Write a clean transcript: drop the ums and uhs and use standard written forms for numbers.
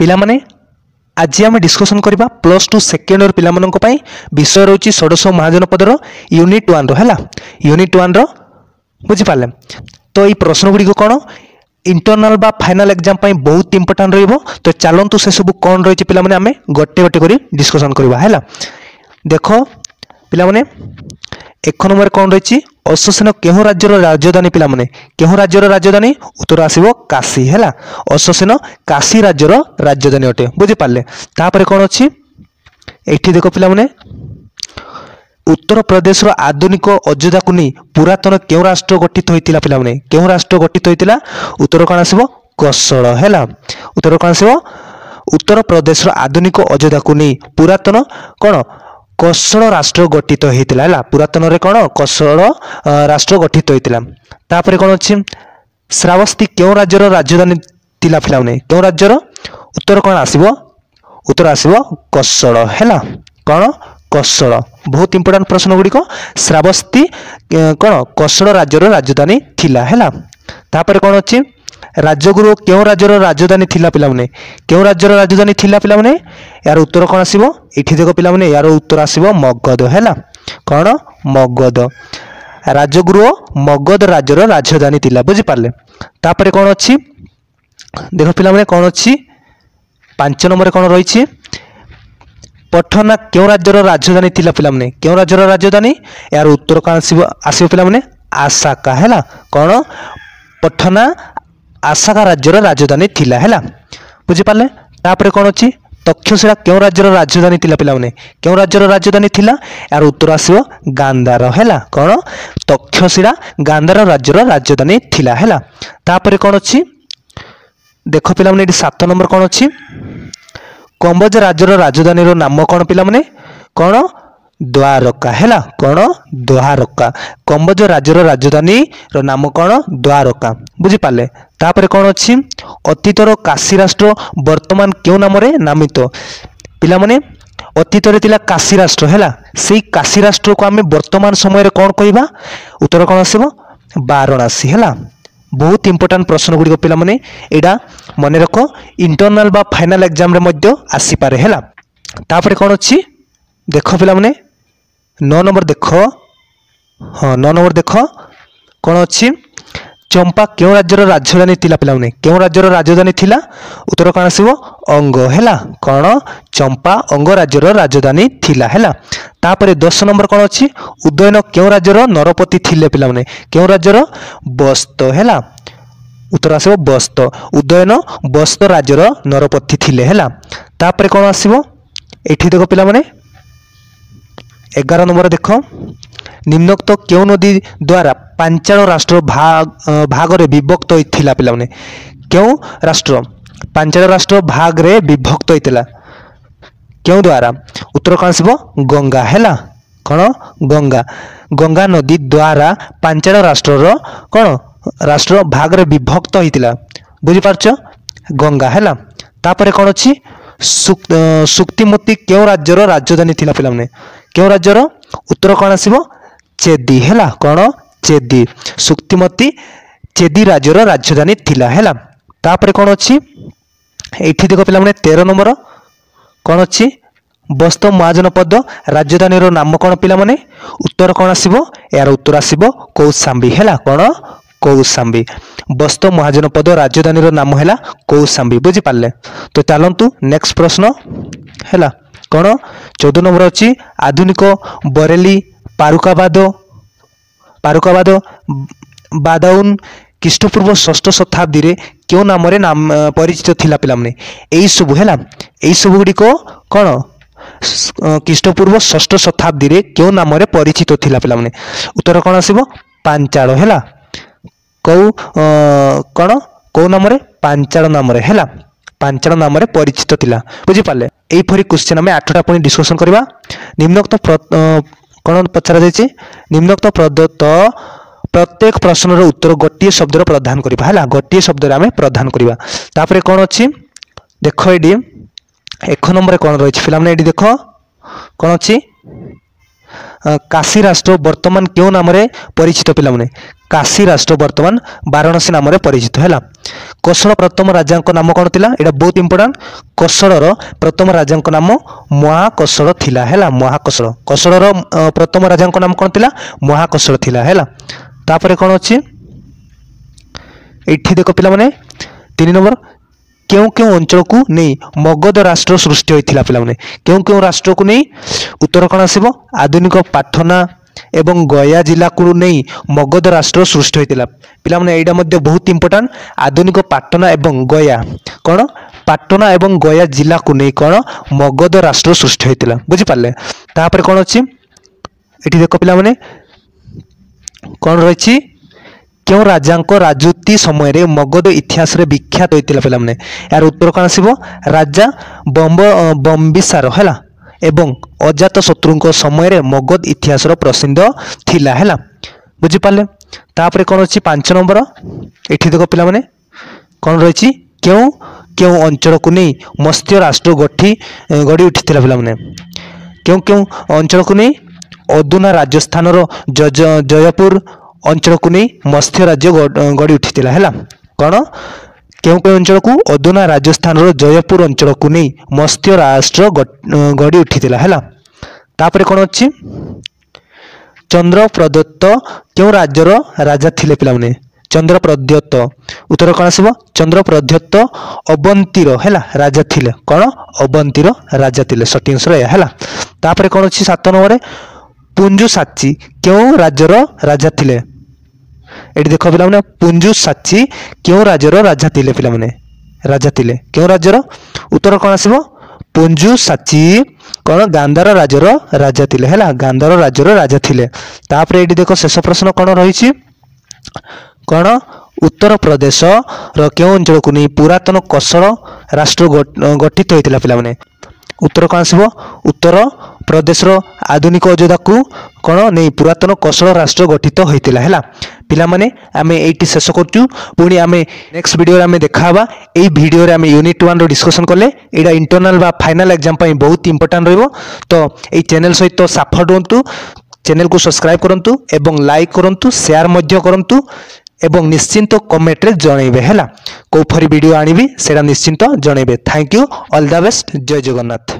पिला माने आज आम डिस्कसन करबा प्लस टू सेकेंड इयर पिला मानक पई विषय रोची षोडश महाजनपदर यूनिट 1 रो हैला यूनिट 1 रो बुझी पाले। तो ये प्रश्न गुडी को कोन इंटरनल बा फाइनल एग्जाम पई बहुत इंपोर्टेंट रहइबो। तो चलंतु से सब कोन रहिछि पिला माने आमे गोटे गोटे करी डिस्कसन करबा हैला। देखो पिला माने एक नंबर कोन रहिछि अशोसेन केहु राज्यर राजधानी पिला माने केहु राज्यर राजधानी उत्तर आसीबो काशी हैला। अशोसेन काशी राज्यर राजधानी अटे बुझी पाले। तापर कोन अछि एठी देखो पिला माने उत्तर प्रदेश रो आधुनिक अयोध्या को नहीं पुरातन केउ राष्ट्र गठित होइतिला पिला माने केउ राष्ट्र गठित होइतिला उत्तर कोन आसीबो कोशल हैला। उत्तर कोन आसीबो उत्तर प्रदेश रो आधुनिक अयोध्या को नहीं पुरातन कोन कोशल राष्ट्र गठित होइतिला हैला। पुरातन रे कोन कोशल राष्ट्र गठित होइतिला। तापर कोन अछि श्रावस्ती केउ राज्यर राजधानी तिला पिला माने केउ राज्यर उत्तर कोन आसीबो उत्तर आसीबो कोशल हैला। कोन कोशल बहुत इंपोर्टेंट प्रश्न गुडी को श्रावस्ती कोन कोशल राज्यर राजधानी थिला हैला। तापर कोन अछि राजगुरु केउ राज्यर राजधानी थिला पिला माने केउ राज्यर राजधानी थिला पिला माने यार उत्तर कोन आसीबो एठी देखो पिला माने यार उत्तर आसीबो मगध हैला। कोन मगध राजगुरु मगध राज्यर राजधानी थिला बुझी पारले। तापर कोन अछि देखो पिला माने कोन अछि 5 नंबर कोन रहिछि पटना केउ राज्यर राजधानी थिला पिला माने केउ राज्यर राजधानी यार उत्तर कोन आसीबो पिला माने आसाका हैला। कोन पटना आसाका राज्यर राजधानी थिला हैला बुझी पारले। तापर कोन अछि तक्षशिला केउ राज्यर राजधानी थिला पिला माने केउ राज्यर राजधानी थिला यार उत्तर आसीबो गांधार हैला। कोन तक्षशिला गांधार राज्यर राजधानी थिला हैला। तापर कोन अछि देखो पिला माने 7 नंबर कोन अछि कंबोज राज्यर राजधानी रो नाम कोन पिला माने कोन द्वारका हैला। कोन द्वारका कंबोज राज्यर राजधानी रो नाम कोन द्वारका बुझी पाले। तापर कोन अछि अतीतर काशी राष्ट्र वर्तमान केउ नाम रे नामित पिला माने अतीत रे तिला काशी राष्ट्र हैला। सेही काशी राष्ट्र को आमे वर्तमान समय रे कोन कहिबा उत्तर कोन आसीबो वाराणसी हैला। बहुत इंपोर्टेंट प्रश्न गुडी को पिला माने एडा मने रखो इंटरनल बा फाइनल एग्जाम रे मध्य आसी पारे हैला। तापर कोन अछि देखो पिला माने 9 नंबर देखो हां 9 नंबर देखो कोन अछि चंपा केउ राज्यर राजधानी थिला पिला माने केउ राज्यर राजधानी थिला उत्तर कोन आसीबो अंग हैला। कोन चंपा अंग राज्यर राजधानी थिला हैला। तापर 10 नंबर कोन अछि उदयन केउ राज्यर नरपति थिले पिला माने केउ राज्यर बस्त हैला। उत्तर आसीबो बस्त उदयन बस्त राज्यर नरपति थिले हैला। तापर कोन आसीबो एठी देखो पिला माने 11 नंबर देखो निम्नोक्त केउ नदी द्वारा पांचाल राष्ट्र भाग रे विभक्त होइथिला पिला माने केउ राष्ट्र पांचाल राष्ट्र भाग रे विभक्त होइथिला केउ द्वारा उत्तर कोन आसीबो गंगा हैला। कोन गंगा गंगा नदी द्वारा पांचाल राष्ट्र रो कोन राष्ट्र भाग रे विभक्त होइथिला बुझी पारछो गंगा हैला। तापर कोन अछि सुक्तिमती केउ राज्यर राजधानी थिला पिला माने केउ राज्यर उत्तर कोन आसीबो चेदी हैला। कोन चेदी सुक्तिमती चेदी राज्यर राजधानी थिला हैला। तापर कोन अछि एठी देखो पिला माने 13 नंबर कोन अछि बस्त महाजनपद राजधानी रो नाम कोन पिला माने उत्तर कोन आसीबो यार उत्तर आसीबो कौशाम्बी हैला। कोन कौशाम्बी बस्त महाजनपद राजधानी रो नाम हैला कौशाम्बी बुझी पाले। तो चलंतु नेक्स्ट प्रश्न हैला कोन 14 नंबर अछि आधुनिक बरेली पारुकाबाद बादाउन ख्रीष्टपूर्व 6ठ शताब्दी रे केउ नाम रे नाम परिचित थिला पिला माने एई सब हैला। एई सब गुडी को कोन ख्रीष्टपूर्व 6ठ शताब्दी रे केउ नाम रे परिचित थिला पिला माने उत्तर कोन आसीबो पांचाल हैला। कोन को नाम रे पांचाल नाम रे हैला पांचाल नाम रे परिचित थिला बुझी पाले। एई फरी क्वेश्चन हमें 8टा पॉइंट डिस्कशन करबा। निम्नोक्त कोन पचरा जायछि निम्नोक्त प्रदत्त प्रत्येक प्रश्न रो उत्तर गोटिए शब्द रो प्रदान करबा हैला गोटिए शब्द रे हमें प्रदान करबा। तापर कोन अछि देखो एडी 1 नंबर कोन रहिछि फिल्म ने एडी देखो कोन अछि काशी राष्ट्र वर्तमान केउ नाम रे परिचित पिला माने काशी राष्ट्र वर्तमान वाराणसी नाम परिचित है। कोशल प्रथम राजा नाम कौन थिला एटा बहुत इंपोर्टेंट। कोशलर प्रथम राजा नाम महाकोशल थिला है। महाकोशल कोशलर प्रथम राजा नाम कौन थिला महाकोशल थिला है। तापर कौन अच्छी एठी देख पिला माने 3 नंबर क्यों क्यों अंचल को नहीं मगध राष्ट्र सृष्टि होता पिला माने क्यों क्यों राष्ट्र को नहीं उत्तर कौन आसब आधुनिक पाटना एवं गया जिला को नहीं मगध राष्ट्र सृष्टि होता पिला माने एटा मध्ये बहुत इंपोर्टेंट। आधुनिक पाटना एवं गया कौन पाटना एवं गया जिला को नहीं कौन मगध राष्ट्र सृष्टि होता बुझी पारे। तापर कौन अच्छी एठी देख पिला माने कौन रही क्यों राजा राजूती समय रे मगध इतिहास रे विख्यात होता पिला माने यार उत्तर कौन आसब राजा बम्बिसार है एवं अजात शत्रु समय रे मगध इतिहास प्रसिद्ध थिला है बुझी पारे। तापर कौन अच्छी 5 नंबर एठी देख पिला माने कौन रही क्यों क्यों अंचल को नहीं मत्स्य राष्ट्र गढ़ी उठी पिला माने क्यों क्यों अंचल को नहीं अधुना राजस्थान जयपुर अंचल को नहीं मत्स्य राज्य गढ़ी उठी है। कौन क्यों क्यों अंचल को अधुना राजस्थान जयपुर अंचल को नहीं मत्स्य राष्ट्र गढ़ी उठी है। तापर कौन अच्छी चंद्र प्रदत्त क्यों राज्यर राजा थिले पिला माने चंद्र प्रदत्त उत्तर कौन आसब चंद्र प्रदत्त अवंतीर है राजा थिले कौन अवंतीर राजा थिले सठी आंसर यह है। तापर कौन अच्छी 7 नंबर पुंजु साची क्यों राज्यर राजा थिले ये देख पिला माने पुंजु साची क्यों राज्यर राजा थिले पिला माने राजा थिले क्यों राज्यर उत्तर कौन आसब पुंजु साची कौन गांधार राज्यर राजा थिले है गांधार राज्यर राजा थिले। तापर ये देख शेष प्रश्न कौन रही कौन उत्तर प्रदेश क्यों अंचल को नहीं पुरातन कोशल राष्ट्र गठित होता पिला माने उत्तर कौन आसब उत्तर प्रदेश आधुनिक अयोध्या को कौन नहीं पुरातन कोशल राष्ट्र गठित होता है। पिला माने आमे एटी शेष करचु पुणी आमे नेक्स्ट वीडियो आमे देखाबा एई वीडियो रे आमे यूनिट 1 रो डिस्कशन करले एडा इंटरनल बा फाइनल एग्जाम पई बहुत इंपोर्टेंट रहबो। तो एई चैनल सहित साफा होंतु चैनल को सब्सक्राइब करंतु एवं लाइक करंतु शेयर मध्य करंतु एवं निश्चिंत कमेंट रे जणैबे हैला को फरी वीडियो आनिबी सेडा निश्चिंत जणैबे। Thank you all the best जय जगन्नाथ।